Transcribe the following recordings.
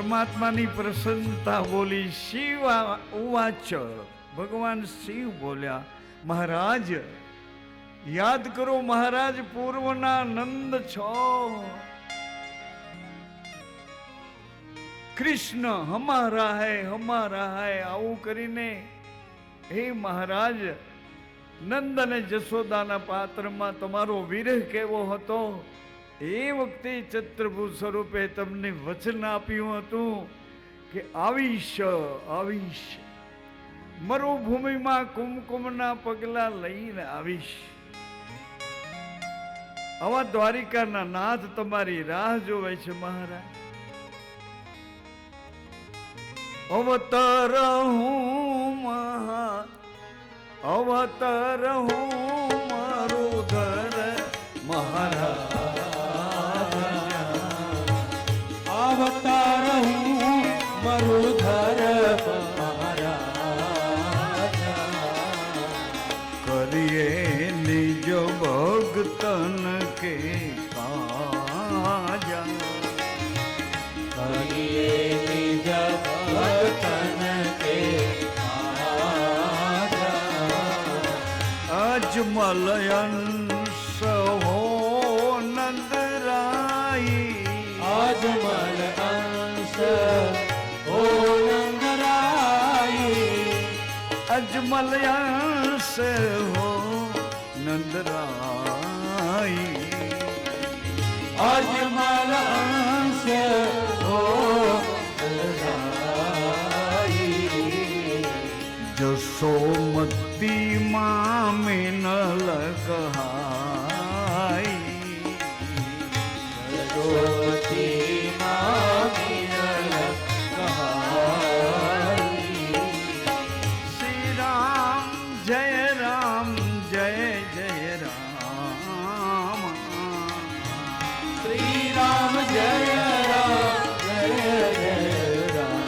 પરમાત્માની પ્રસન્નતા બોલી. શિવ ઉવાચ, ભગવાન શિવ બોલ્યા, મહારાજ યાદ કરો, મહારાજ પૂર્વના નંદ છો. કૃષ્ણ હમારા હૈ આવું કરીને હે મહારાજ નંદ અને જશોદાના પાત્રમાં તમારો વિરહ કેવો હતો. એ વખતે ચતુર્ભુજ સ્વરૂપે તમને વચન આપ્યું હતું કે આવીશ મરુભૂમિમાં કુમકુમના પગલા લઈને આવીશ. આવા દ્વારિકાના નાથ તમારી રાહ જોવે છે મહારાજ. અવતરહું મરુધર મહારાજ, અવતરહું મરુધર મહારાજ, કરીએ નિજ ભગતન કે કાજા, કરીએ નિજ ભગતન કે અજમલયંસ હો નંદરાઈ, અજમલ અંશ હો નંદરાઈ, અજમલયંસ હો નંદરાઈ, અજમલ અંશ હો નંદરાઈ, જશોમતી માં મિનલ કહાઈ, જશોમતી માં મિનલ કહાઈ. શ્રી રામ જય રામ જય જય રામ, શ્રી રામ જય રામ જય જય રામ.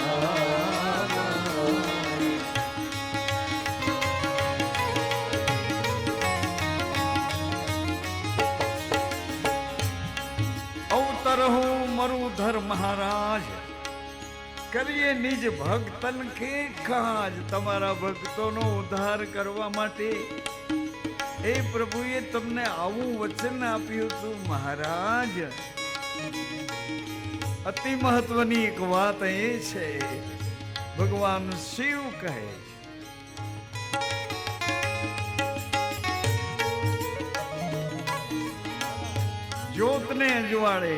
અવતરહું મરુધર મહારાજ, કરીએ નિજ ભક્તન કે કાજ. તમારા ભક્તોનો ઉદ્ધાર કરવા માટે એ પ્રભુએ તમને આવું વચન આપ્યું હતું મહારાજ. અતિ મહત્વની એક વાત એ છે, ભગવાન શિવ કહે છે, જ્યોતને અજવાળે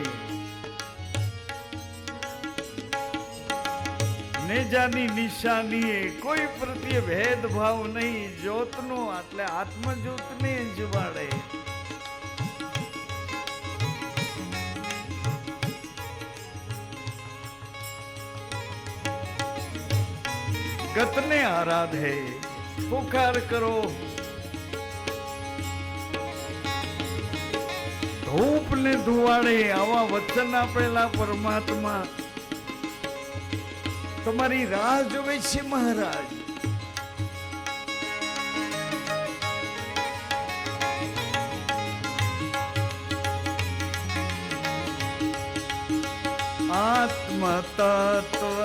નેજાની નિશાની કોઈ પ્રત્યે ભેદભાવ નહીં. જ્યોતનો એટલે આત્મજ્યોતને અજવાળે. ગતને આરાધે, પુકાર કરો, ધૂપ ને ધુવાડે. આવા વચન આપેલા પરમાત્મા તમારી રાહ જોવે છે મહારાજ. આત્મ તત્વ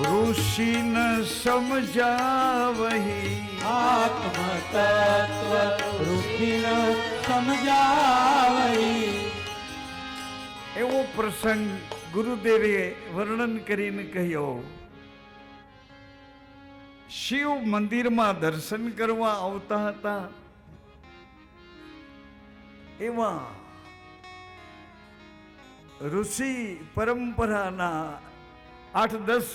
ઋષિ ન સમજાવહી, આત્મ તત્વ ઋષિ ન સમજાવહી. એવો પ્રસંગ ગુરુદેવે વર્ણન કરીને કહ્યો. શિવ મંદિરમાં દર્શન કરવા આવતા હતા. એવા ઋષિ પરંપરાના 8-10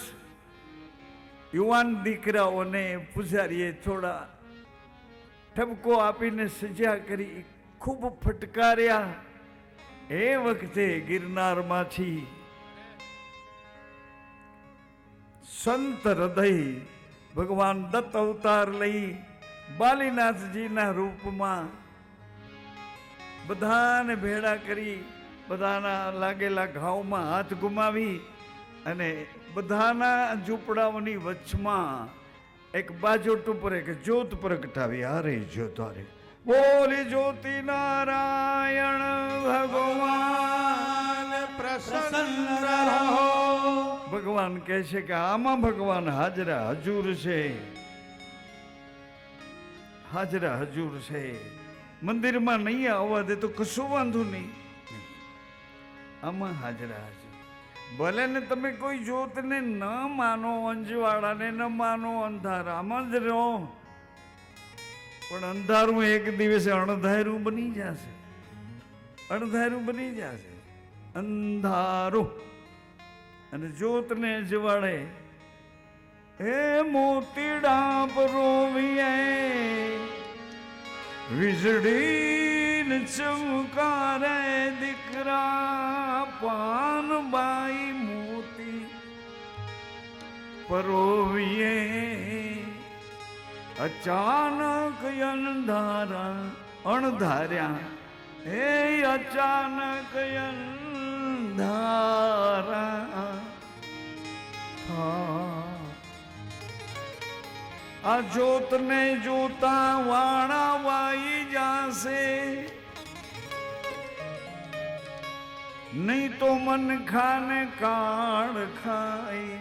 યુવાન દીકરાઓને પૂજારીએ થોડા ઠપકો આપીને સજા કરી, ખૂબ ફટકાર્યા. એ વખતે ગિરનારમાંથી સંત હૃદય ભગવાન દત્ત અવતાર લઈ બાલીનાથજીના રૂપમાં બધાને ભેળા કરી, બધાના લાગેલા ઘાવમાં હાથ ગુમાવી અને બધાના ઝૂંપડાઓની વચમાં એક બાજોટ ઉપર એક જ્યોત પ્રગટાવી. હારે જ્યોત હારે બોલી જ્યોતિ નારાયણ ભગવાન પ્રસન્ન રહો. ભગવાન કહે છે કે આમાં ભગવાન હાજરા હજુર છે, હાજરા હજુર છે. મંદિરમાં નહીં આવવા દે તો કશું વાંધો નહીં, આમાં હાજરા હજુર. ભલે ને તમે કોઈ જ્યોતને ન માનો, અંજવાળાને ન માનો, અંધારામાં જ રહો, પણ અંધારું એક દિવસે અણધારું બની જશે, અણધારું બની જશે, અંધારું. અને જ્યોતને જવાળે હે મોતીડા પરોવીએ વીજળી ચમકારે દીકરા પાનબાઈ મોતી પરોવીએ અચાનક અંધારા અણધાર્યા હે અચાનક અંધારા. આ જ્યોતને જોતા વાણા વાઈ જાશે, નહીં તો મન ખાને કાળ ખાઈ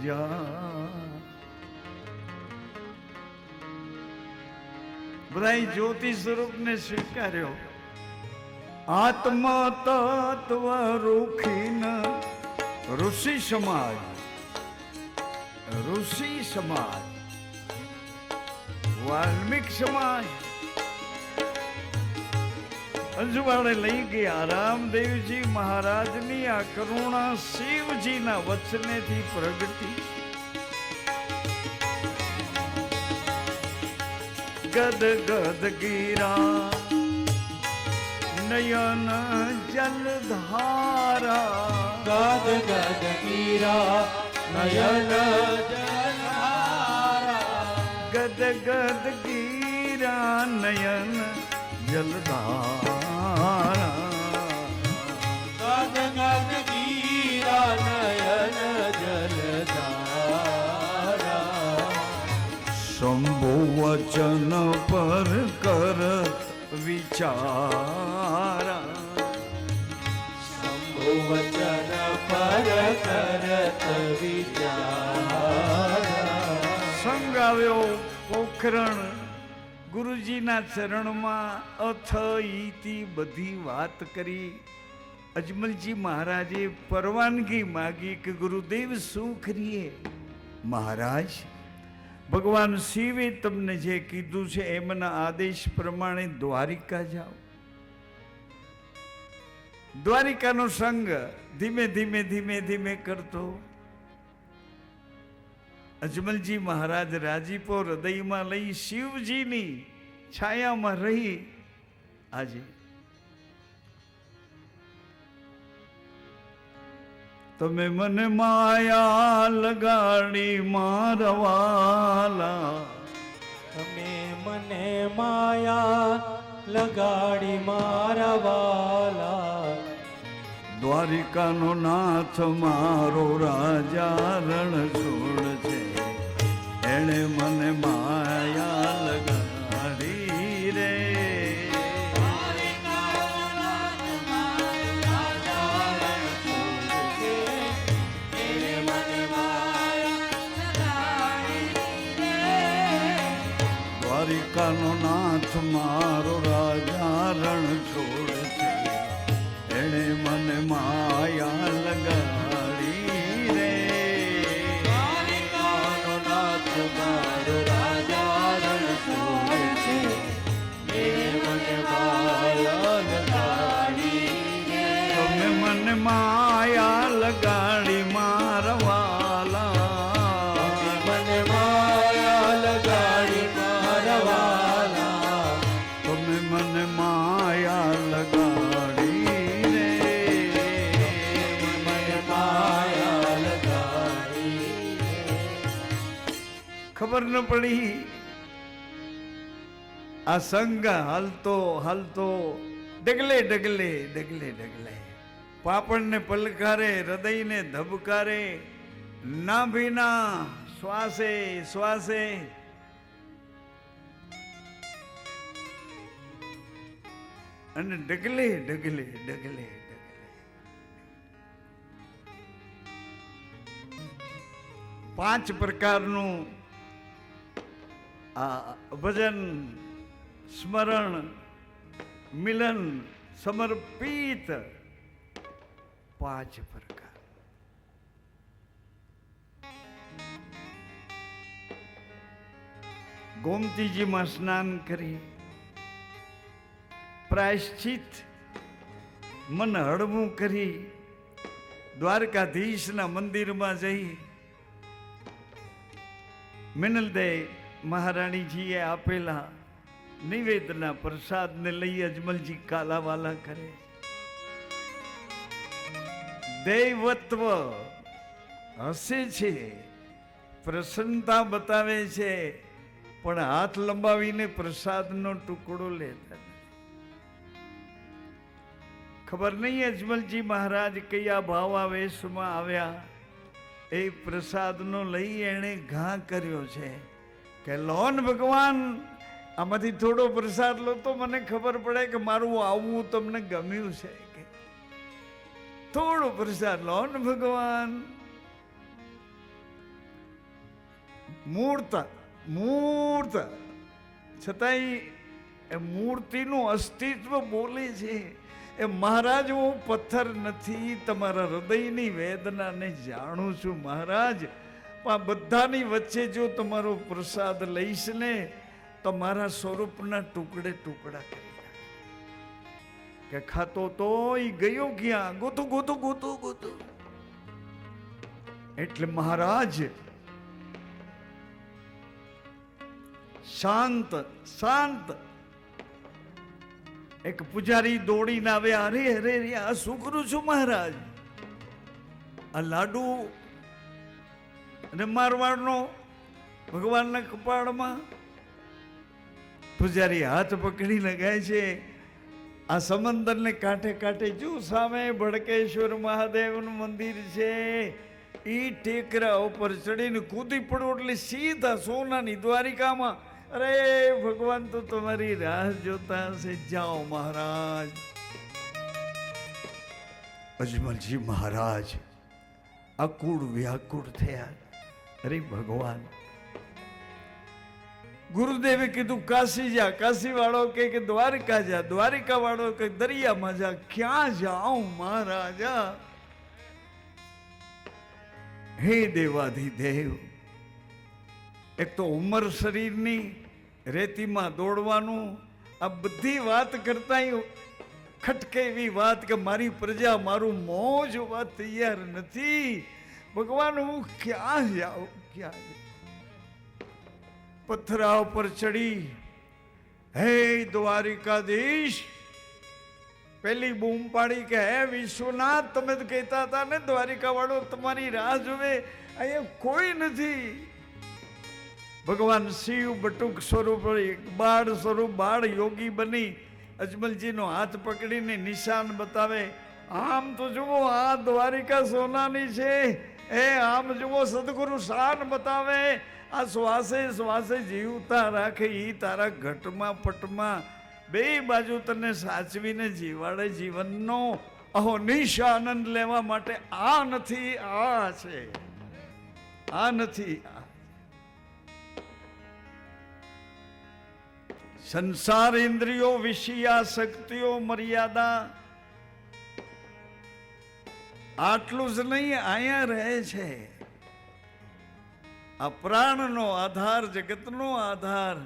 જા. બધાય જ્યોતિ સ્વરૂપને સ્વીકાર્યો. આત્મા તત્વ રૂખીન ઋષિ સમાજ, ઋષિ સમાજ, વાલ્મીક સમાજ અંજવાળે લઈ ગયા. રામદેવજી મહારાજની આ કરુણા શિવજીના વચનેથી પ્રગટી. ગદ ગદ ગીરા નયન જલધારા, ગદ ગદ ગીરા નયન જલધારા. ગદ ગદ ગીરા નયન જલધારા. ગદ ગદ ગીરા નયન જલધારા. શંભુ વચન પર કર વિચારા, શંભુ વચન પર કરત વિચારા. સંગ આવ્યો પોખરણ ગુરુજીના ચરણમાં અથ ઈતિ બધી વાત કરી. અજમલજી મહારાજે પરવાનગી માગી કે ગુરુદેવ શું કરીએ? મહારાજ, ભગવાન શિવે તમને જે કીધું છે એમના આદેશ પ્રમાણે દ્વારિકા જાઓ. દ્વારિકાનો સંગ ધીમે ધીમે ધીમે ધીમે કરતો અજમલજી મહારાજ રાજીપો હૃદયમાં લઈ શિવજીની છાયામાં રહી આજે તમે મને માયા લગાડી મારવાલા, તમે મને માયા લગાડી મારા વાલા. દ્વારિકાનો નાથ મારો રાજા રણ છોડ છે, એણે મને માયા લગાડી રે. દ્વારિકાનો નાથ મારો રાજા રણ છોડ છે, એણે મને માયા લગાડી રે. દ્વારિકાનો નાથ મારો રાજા રણ છોડ છે, એણે મને માયા લગાડી રે. તમે મને માયા લગાડી મારવાલા, મને માયા લગાડી મારા વાલા. તમે મને માયા લગાડી રે. મને માયા લગાડી રે. ખબર ન પડી આ સંગ હાલતો હાલતો ડગલે ડગલે ડગલે ડગલે પાપણને પલકારે, હૃદયને ધબકારે, નાભીના શ્વાસે શ્વાસે અને ડગલે ડગલે ડગલે ડગલે પાંચ પ્રકારનું આ ભજન, સ્મરણ, મિલન, સમર્પિત, પાંચ પ્રકાર. ગોમતીજીમાં સ્નાન કરી પ્રાયશ્ચિત મન હળવું કરી દ્વારકાધીશના મંદિરમાં જઈ મિનલદે મહારાણીજીએ આપેલા નિવેદના પ્રસાદને લઈ અજમલજી કાલાવાલા કરે. દૈવત્વ હસે છે, પ્રસન્નતા બતાવે છે, પણ હાથ લંબાવીને પ્રસાદનો ટુકડો લેતા. ખબર નહીં અજમલજી મહારાજ કયા ભાવાવેશમાં આવ્યા. એ પ્રસાદનો લઈ એણે ઘા કર્યો છે કે લોન ભગવાન આમાંથી થોડો પ્રસાદ લો તો મને ખબર પડે કે મારું આવવું તમને ગમ્યું છે કે થોડો પ્રસાદ લો ને ભગવાન. મૂર્ત છતાંય એ મૂર્તિનું અસ્તિત્વ બોલે છે. એ મહારાજ હું પથ્થર નથી, તમારા હૃદયની વેદનાને જાણું છું મહારાજ. પણ બધાની વચ્ચે જો તમારો પ્રસાદ લઈશ ને તો મારા સ્વરૂપના ટુકડે ટુકડા કરી નાખ. કે ખાતો તો ઈ ગયો ક્યાં? ગોતું. એટલે મહારાજ શાંત. એક પૂજારી દોડીને આવ્યા. અરે આ શું કરું છું મહારાજ? આ લાડુ અને મારવાડનો ભગવાનના કપાળમાં. પૂજારી હાથ પકડીને ગાય છે, આ સમંદરને કાંઠે જો સામે ભડકેશ્વર મહાદેવનું મંદિર છે. ઈ ટેકરા ઉપર ચડીને કૂદી પડો એટલે સીધા સોનાની દ્વારિકામાં. અરે ભગવાન તો તમારી રાહ જોતા હશે. જાઓ મહારાજ. અજમલજી મહારાજ અકુળ વ્યાકુળ થયા. અરે ભગવાન, ગુરુદેવે કીધું કાશી જા. કાશી વાળો કે દ્વારકા જા. દ્વારિકા વાળો કે દરિયામાં જા. ક્યાં જાઉં મહારાજા? હે દેવાધિદેવ, એક તો ઉંમર શરીરની, રેતીમાં દોડવાનું, આ બધી વાત કરતા ખટકે એવી વાત કે મારી પ્રજા મારું મોં જોવા તૈયાર નથી. ભગવાન હું ક્યાં જાઉં? પથરા ઉપર ચડી હે દ્વારિકાધીશ પેલી બૂમ પાડી કે હે વિશ્વનાથ, તમે તો કહેતા હતા ને દ્વારિકા વાળો તમારી રાહ જોવે, અહીંયા કોઈ નથી. ભગવાન શિવ બટુક સ્વરૂપ, બાળ સ્વરૂપ, બાળ યોગી બની અજમલજીનો હાથ પકડીને નિશાન બતાવે. આમ તો જુઓ આ દ્વારિકા સોનાની છે. આમ જુઓ સદગુરુ શાન બતાવે. આ શ્વાસે જીવતા રાખે. ઈ તારા ઘટમાં પટમાં બે બાજુ તને સાચવીને જીવાડે. જીવનનો અહોનિશ આનંદ લેવા માટે આ નથી, આ છે. આ નથી, આ. સંસાર ઇન્દ્રિયો, વિષયા શક્તિઓ, મર્યાદા, આટલું જ નહીં, અહીંયા રહે છે. આ પ્રાણનો આધાર, જગતનો આધાર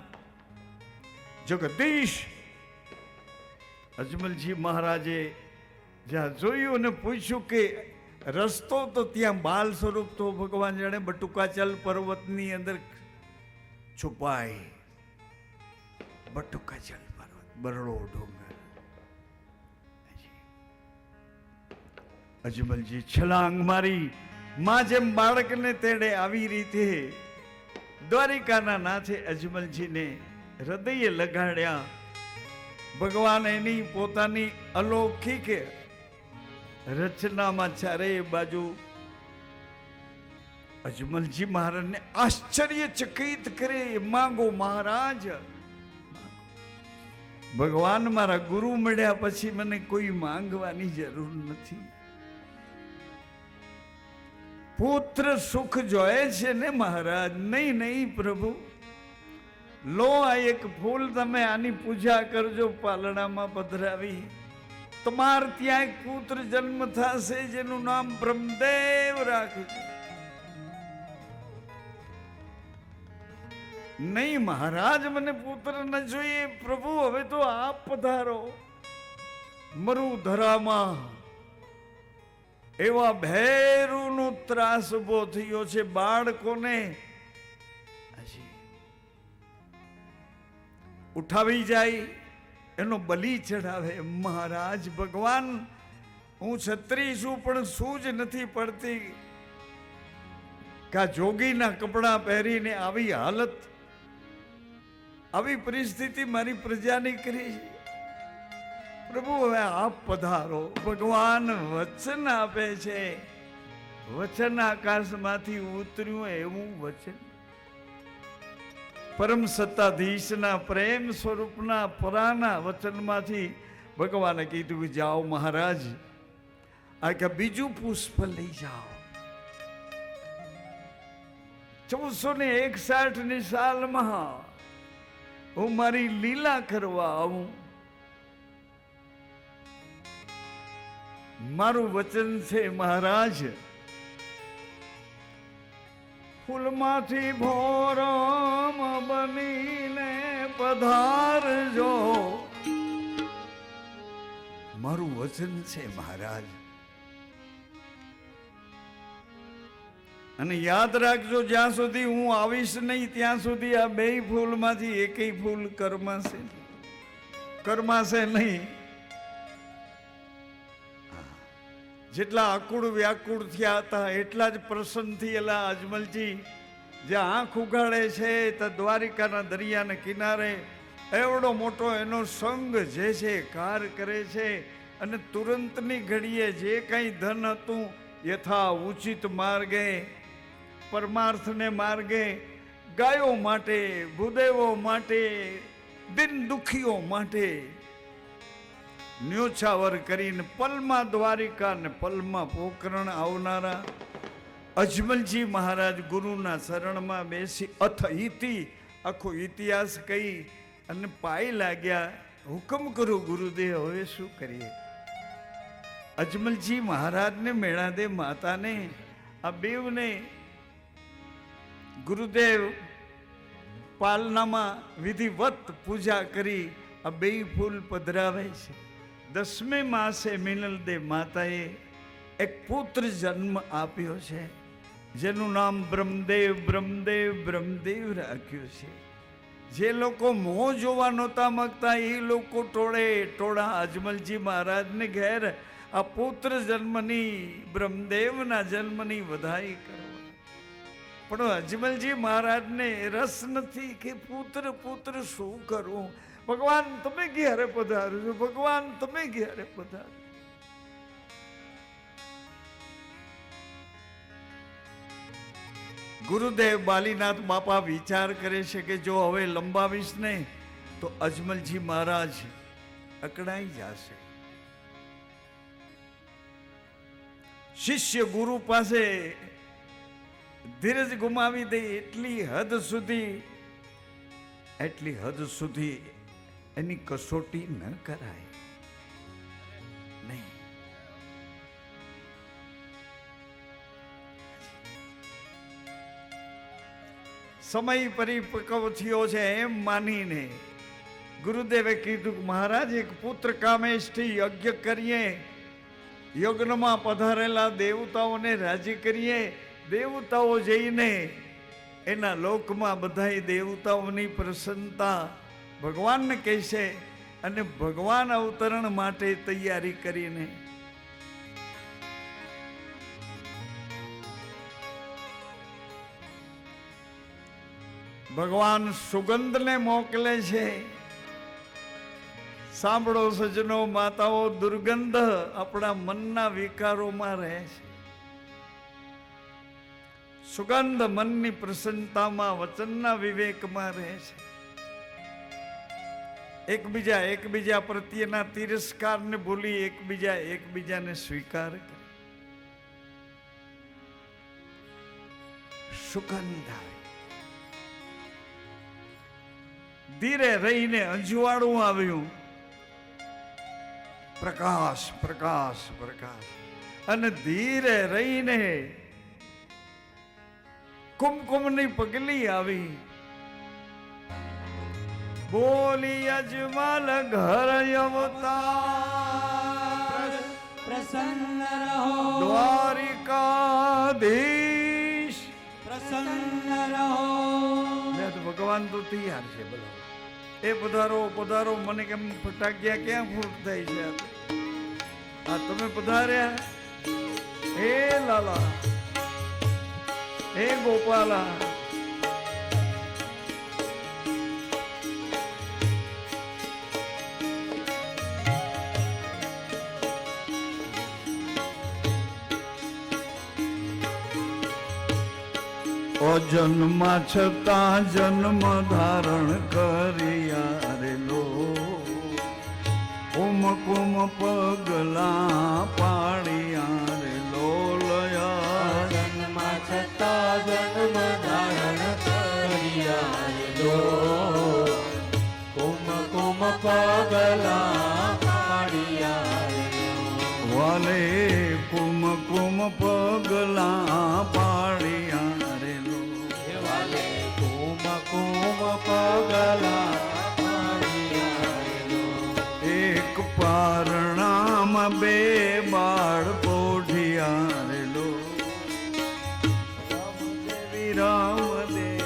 જગદીશ. અજમલજી મહારાજે જ્યાં જોયું અને પૂછ્યું કે રસ્તો તો ત્યાં બાલ સ્વરૂપ તો ભગવાન જાણે બટુકાચલ પર્વતની અંદર છુપાય. બટુકાચલ પર્વત, બરડો ડુંગર. અજમલજી છલાંગ મારી માં જેમ બાળકને તેડે આવી રીતે દ્વારિકાના નાથે અજમલજીને હૃદયે લગાડ્યા. ભગવાન એની પોતાની અલૌકિક રચનામાં ચારે બાજુ અજમલજી મહારાજને આશ્ચર્યચકિત કરે. માંગો મહારાજ. ભગવાન મારા ગુરુ મળ્યા પછી મને કોઈ માંગવાની જરૂર નથી. પુત્ર સુખ જોયે છે ને મહારાજ? નહીં નહીં પ્રભુ, લો આ એક ફૂલ, તમે આની પૂજા કરજો પાલણામાં પધરાવી. તમાર ત્યાં એક પુત્ર જન્મ થશે જેનું નામ બ્રહ્મદેવ રાખજો. નહીં મહારાજ, મને પુત્ર ન જોઈએ. પ્રભુ હવે તો આપ પધારો. મરુધરામાં એવા ભેરુનો ત્રાસ ઉભો થયો છે. બાળકોને ઉઠાવી જાય, એનો બલિ ચડાવે. મહારાજ ભગવાન, હું છત્રી છું પણ સૂજ નથી પડતી. કા જોગીના કપડાં પહેરીને આવી હાલત, આવી પરિસ્થિતિ મારી પ્રજાની કરી છે. પ્રભુ હવે આપ પધારો. ભગવાન વચન આપે છે. વચન આકાશમાંથી ઉતર્યું એવું વચન. પરમ સત્તાધીશના પ્રેમ સ્વરૂપના પરાના વચનમાંથી ભગવાને કીધું કે જાઓ મહારાજ, આ કે બીજું પુષ્પ લઈ જાઓ. 1461 સાલમાં હું મારી લીલા કરવા આવું. મારું વચન છે મહારાજ, ફૂલમાંથી ભોરમ બનીને પધારજો. મારું વચન છે મહારાજ. અને યાદ રાખજો, જ્યાં સુધી હું આવીશ નહીં ત્યાં સુધી આ બે ફૂલમાંથી એકેય ફૂલ કરમાશે નહીં. જેટલા આકુળ વ્યાકુળ થયા હતા એટલા જ પ્રસન્ન થયેલા અજમલજી. જે આંખ ઉગાડે છે તો દ્વારિકાના દરિયાના કિનારે એવડો મોટો એનો સંગ જે છે કાર કરે છે. અને તુરંતની ઘડીએ જે કંઈ ધન હતું યથા ઉચિત માર્ગે, પરમાર્થને માર્ગે, ગાયો માટે, ભૂદેવો માટે, દિન દુખીઓ માટે ન્યોછાવર કરીને પલમાં દ્વારિકા ને પલમાં પોકરણ આવનારા અજમલજી મહારાજ ગુરુના શરણમાં બેસી અથ ઇતિ આખો ઇતિહાસ કહી અને પાઈ લાગ્યા. હુકમ કરો ગુરુદેવ, હવે શું કરીએ? અજમલજી મહારાજને, મેળાદે માતાને, આ બેવને ગુરુદેવ પાલનામાં વિધિવત પૂજા કરી આ બે ફૂલ પધરાવે છે. 10મે માસે મિનલદે માતાએ એક પુત્ર જન્મ આપ્યો છે જેનું નામ બ્રહ્મદેવ બ્રહ્મદેવ બ્રહ્મદેવ રાખ્યું છે. જે લોકો મોં જોવા નહોતા માંગતા એ લોકો ટોળા અજમલજી મહારાજને ઘેર આ પુત્ર જન્મની, બ્રહ્મદેવના જન્મની વધાઈ કરવા. પણ અજમલજી મહારાજને રસ નથી કે પુત્ર પુત્ર શું કરવું. ભગવાન તમે ક્યારે પધારો? ભગવાન તમે ક્યારે પધારો? ગુરુદેવ બાલીનાથ બાપા વિચાર કરે છે કે જો હવે લંબાવીશ ને તો અજમલજી મહારાજ અકળાઈ જશે. શિષ્ય ગુરુ પાસે ધીરજ ગુમાવી દે એટલી હદ સુધી એની કસોટી ન કરાય. નહીં, સમય પરિપક્વ થયો છે એમ માનીને ગુરુદેવે કીધું કે મહારાજ એક પુત્ર કામેષ્ઠી યજ્ઞ કરીએ, યજ્ઞમાં પધારેલા દેવતાઓને રાજી કરીએ. દેવતાઓ જઈને એના લોકમાં બધાય દેવતાઓની પ્રસન્નતા ભગવાનને કહેશે અને ભગવાન અવતરણ માટે તૈયારી કરીને ભગવાન સુગંધને મોકલે છે. સાંભળો સજ્જનો, માતાઓ, દુર્ગંધ આપણા મનના વિકારોમાં રહે છે. સુગંધ મનની પ્રસન્નતામાં, વચનના વિવેકમાં રહે છે. એકબીજા પ્રત્યેના તિરસ્કારને ભૂલી એકબીજાને સ્વીકાર કરે. સુગંધ આવે. ધીરે રહીને અંજવાળું આવ્યું. પ્રકાશ પ્રકાશ પ્રકાશ. અને ધીરે રહીને કુમકુમની પગલી આવી. બોલી અજમલ ઘર અવતાર પ્રસન્ન રહો દ્વારિકાધીશ. પ્રસન્ન રહો. ભગવાન તો તૈયાર છે. બોલો એ પધારો પધારો. મને કેમ ફટાકિયા ક્યાં ફૂટ થાય છે? આ તમે પધાર્યા. હે લાલા, હે ગોપાલા. જન્મા છતાં જન્મ ધારણ કર્યા રે લો. કુમ કુમ પગલા પાડ્યા રે લોલયા. જન્મા છતાં જન્મ ધારણ કર્યા રે લો. કુમ કુમ પગલા પાડ્યા રે લો. વાલે કુમ કુમ પગલા પાડ્યા રે લો. વાલે કુમ કુમ પગલા પાડ્યા રે લો. એક પારણામાં બે બાળ પોઢિયા રે લો. રામદેવી રામદેવ.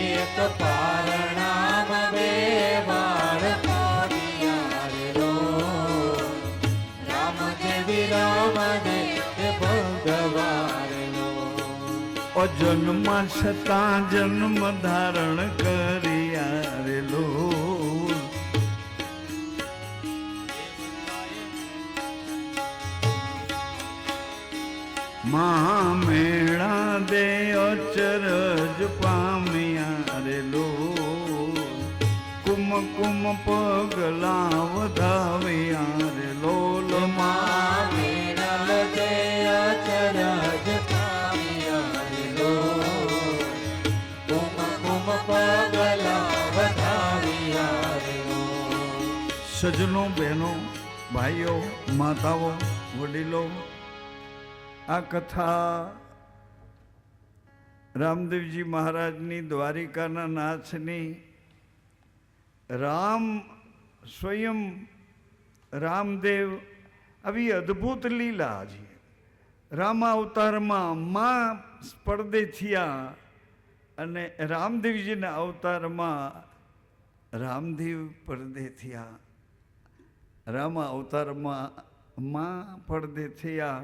એક પારણામાં બે બાળ પાડ્યા રે લો. રામદેવી રામદેવ ભગવાન રે લો. જન્મા છતાં જન્મ ધારણ કર્યા રે લો. મા મેળા દે અચરજ પામ્યા રે લો. કુમ કુમ પગલા વધાવ્યા રે લોલ. મા મેળલ દે અચરજ પામ્યા રે લો. કુમ કુમ પગલા વધાવ્યા રે લો. સજનો, બહેનો, ભાઈઓ, માતાઓ, વડીલો, આ કથા રામદેવજી મહારાજની, દ્વારિકાના નાથની, રામ સ્વયં રામદેવ આવી અદ્ભુત લીલા છે. રામા અવતારમાં માં પડદે થયા અને રામદેવજીના અવતારમાં રામદેવ પડદે થયા. રામા અવતારમાં માં પડદે થયા.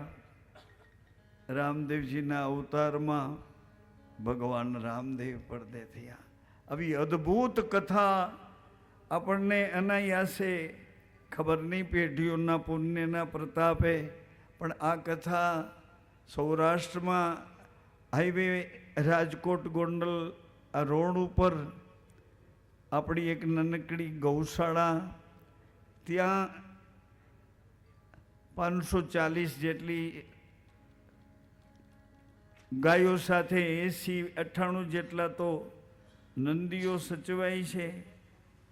રામદેવજીના અવતારમાં ભગવાન રામદેવ પડદે થયા. આવી અદ્ભુત કથા આપણને અનાયાસે ખબર નહીં, પેઢીઓના પુણ્યના પ્રતાપે, પણ આ કથા સૌરાષ્ટ્રમાં હાઈવે રાજકોટ ગોંડલ આ રોડ ઉપર આપણી એક નાનકડી ગૌશાળા, ત્યાં 540 જેટલી ગાયો સાથે 80-98 જેટલા તો નંદીઓ સચવાય છે.